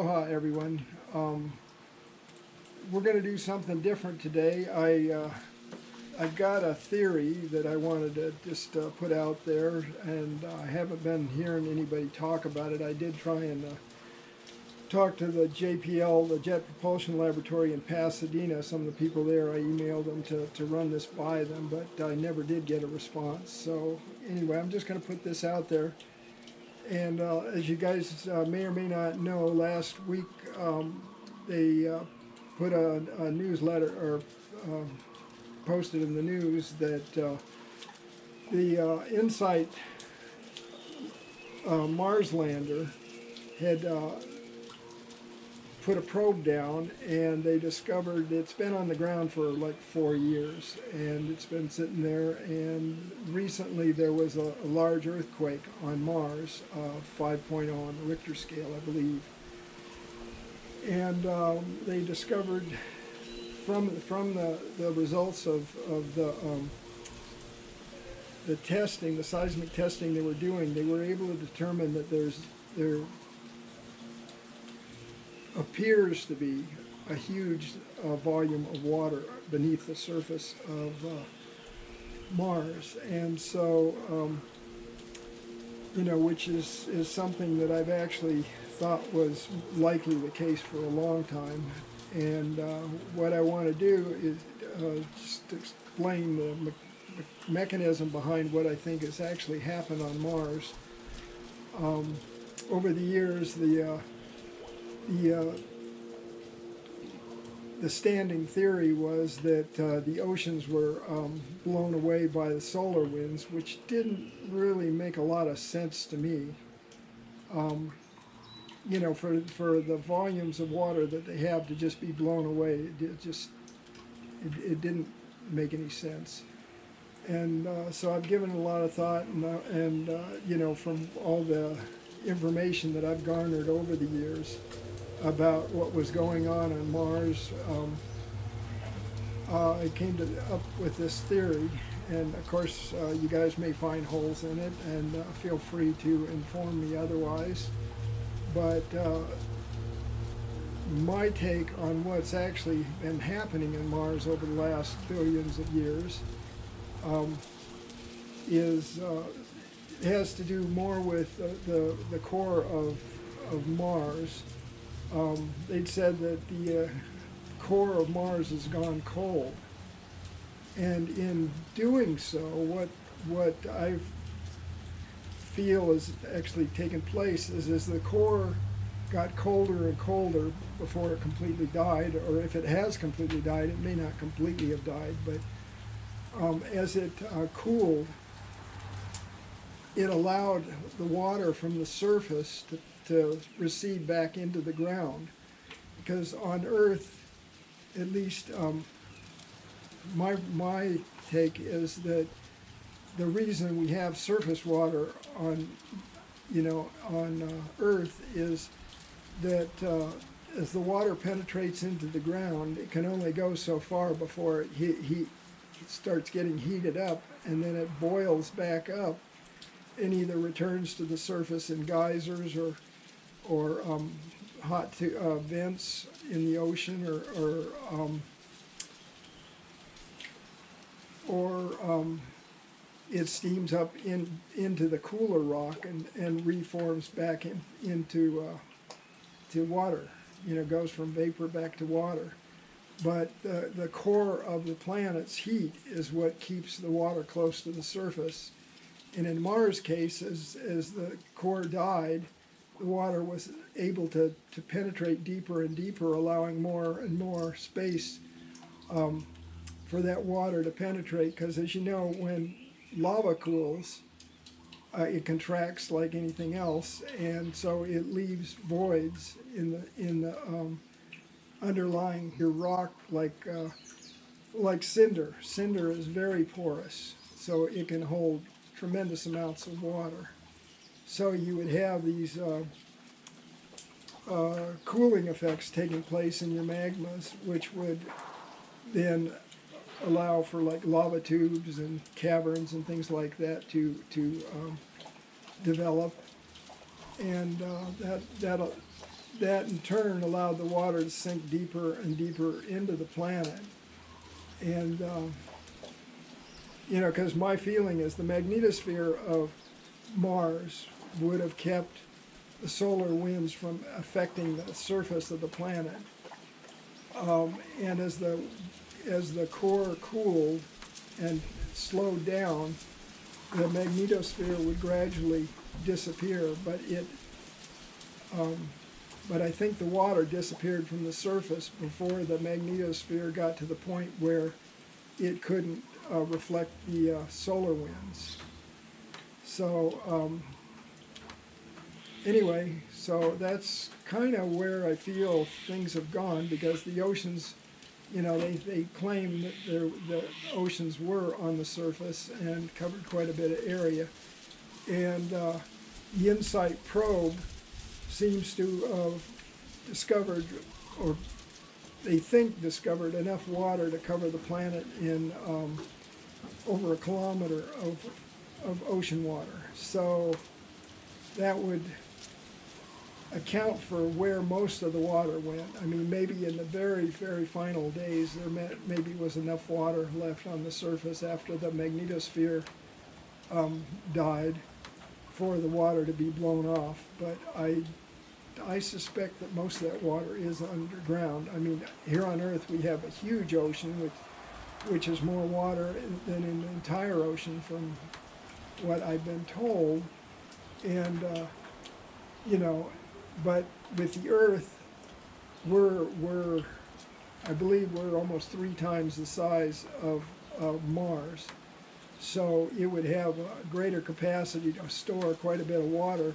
Aloha, everyone. We're going to do something different today. I've got a theory that I wanted to just put out there, and I haven't been hearing anybody talk about it. I did try and talk to the JPL, the Jet Propulsion Laboratory in Pasadena. Some of the people there, I emailed them to run this by them, but I never did get a response. So anyway, I'm just going to put this out there. And as you guys may or may not know, last week they put a newsletter or posted in the news that the InSight Mars lander had put a probe down, and they discovered it's been on the ground for like 4 years, and it's been sitting there. And recently there was a large earthquake on Mars, 5.0 on the Richter scale, I believe. And they discovered from the results of the testing, the seismic testing they were doing, they were able to determine that there appears to be a huge volume of water beneath the surface of Mars. And so, which is something that I've actually thought was likely the case for a long time. And what I want to do is just explain the mechanism behind what I think has actually happened on Mars. Over the years, the standing theory was that the oceans were blown away by the solar winds, which didn't really make a lot of sense to me. For the volumes of water that they have to just be blown away, it didn't make any sense. And so I've given it a lot of thought, and from all the information that I've garnered over the years about what was going on Mars, I came up with this theory. And of course, you guys may find holes in it, and feel free to inform me otherwise. But my take on what's actually been happening in Mars over the last billions of years has to do more with the core of Mars. They'd said that the core of Mars has gone cold, and in doing so, what I feel is actually taken place is the core got colder and colder before it completely died, or if it has completely died, it may not completely have died, but as it cooled, it allowed the water from the surface to recede back into the ground. Because on Earth, at least my take is that the reason we have surface water on Earth is that as the water penetrates into the ground, it can only go so far before it starts getting heated up, and then it boils back up and either returns to the surface in geysers or hot vents in the ocean, or it steams up into the cooler rock and reforms back into water. Goes from vapor back to water. But the core of the planet's heat is what keeps the water close to the surface. And in Mars' case, as the core died, the water was able to penetrate deeper and deeper, allowing more and more space for that water to penetrate. Because as you know, when lava cools, it contracts like anything else, and so it leaves voids in the underlying rock, like cinder. Cinder is very porous, so it can hold tremendous amounts of water. So you would have these cooling effects taking place in your magmas, which would then allow for like lava tubes and caverns and things like that to develop, and that that in turn allowed the water to sink deeper and deeper into the planet. And, because my feeling is the magnetosphere of Mars would have kept the solar winds from affecting the surface of the planet. And as the core cooled and slowed down, the magnetosphere would gradually disappear. But I think the water disappeared from the surface before the magnetosphere got to the point where it couldn't reflect the solar winds. So anyway, so that's kind of where I feel things have gone, because the oceans, they claim that the oceans were on the surface and covered quite a bit of area. And the InSight probe seems to have discovered, or they think discovered, enough water to cover the planet in over 1 kilometer of ocean water. So that would account for where most of the water went. I mean, maybe in the very, very final days, there maybe was enough water left on the surface after the magnetosphere died for the water to be blown off. But I suspect that most of that water is underground. I mean, here on Earth we have a huge ocean which is more water than in the entire ocean, from what I've been told. And but with the Earth, I believe we're almost 3 times the size of Mars. So it would have a greater capacity to store quite a bit of water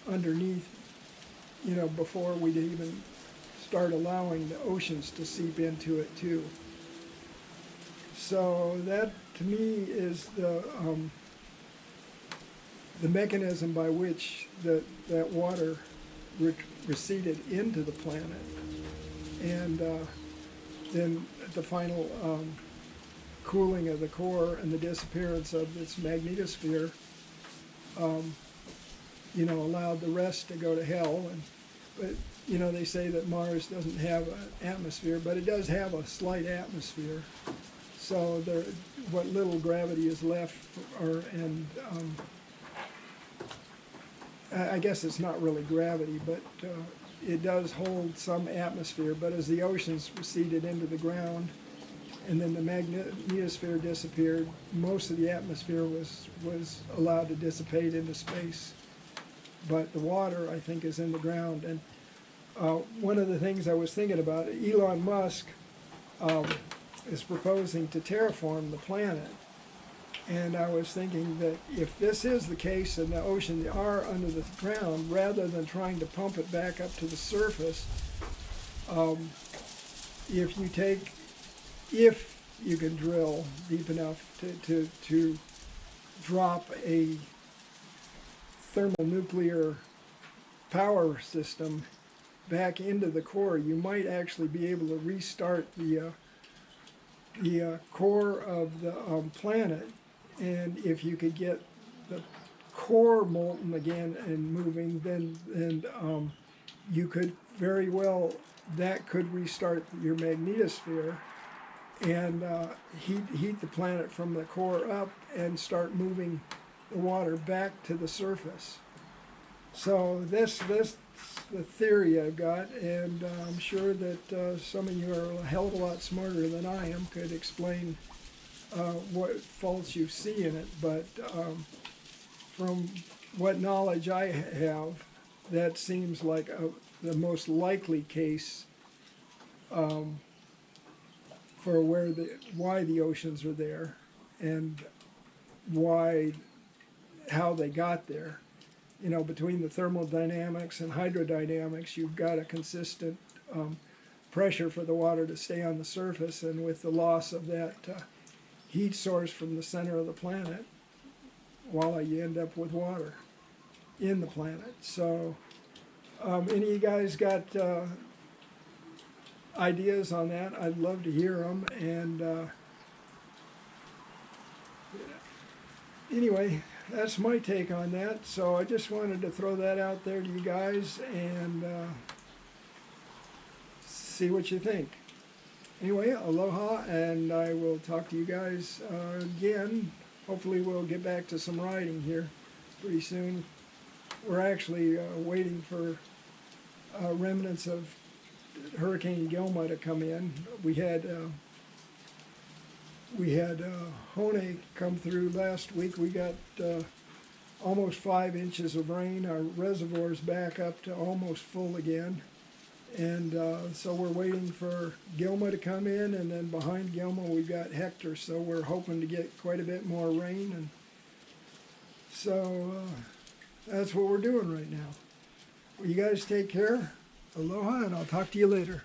underneath, before we'd even start allowing the oceans to seep into it too. So that, to me, is the mechanism by which that water receded into the planet. And then at the final cooling of the core and the disappearance of its magnetosphere, allowed the rest to go to hell. But they say that Mars doesn't have an atmosphere, but it does have a slight atmosphere. So what little gravity is left, I guess it's not really gravity, but it does hold some atmosphere. But as the oceans receded into the ground, and then the magnetosphere disappeared, most of the atmosphere was allowed to dissipate into space. But the water, I think, is in the ground. And one of the things I was thinking about, Elon Musk is proposing to terraform the planet. And I was thinking that if this is the case and the oceans are under the ground, rather than trying to pump it back up to the surface, if you can drill deep enough to drop a thermonuclear power system back into the core, you might actually be able to restart the core of the planet. And if you could get the core molten again and moving, then you could very well, that could restart your magnetosphere and heat the planet from the core up and start moving the water back to the surface. So this the theory I've got, and I'm sure that some of you are a hell of a lot smarter than I am, could explain what faults you see in it. But from what knowledge I have, that seems like the most likely case for why the oceans are there and how they got there. Between the thermodynamics and hydrodynamics, you've got a consistent pressure for the water to stay on the surface, and with the loss of that heat source from the center of the planet, voila, you end up with water in the planet. So any of you guys got ideas on that? I'd love to hear them. And anyway, that's my take on that. So I just wanted to throw that out there to you guys, and see what you think. Anyway, aloha, and I will talk to you guys again. Hopefully we'll get back to some riding here pretty soon. We're actually waiting for remnants of Hurricane Gilma to come in. We had Hone come through last week. We got almost 5 inches of rain. Our reservoir's back up to almost full again. And so we're waiting for Gilma to come in, and then behind Gilma we've got Hector, so we're hoping to get quite a bit more rain. And so that's what we're doing right now. Well, you guys take care. Aloha, and I'll talk to you later.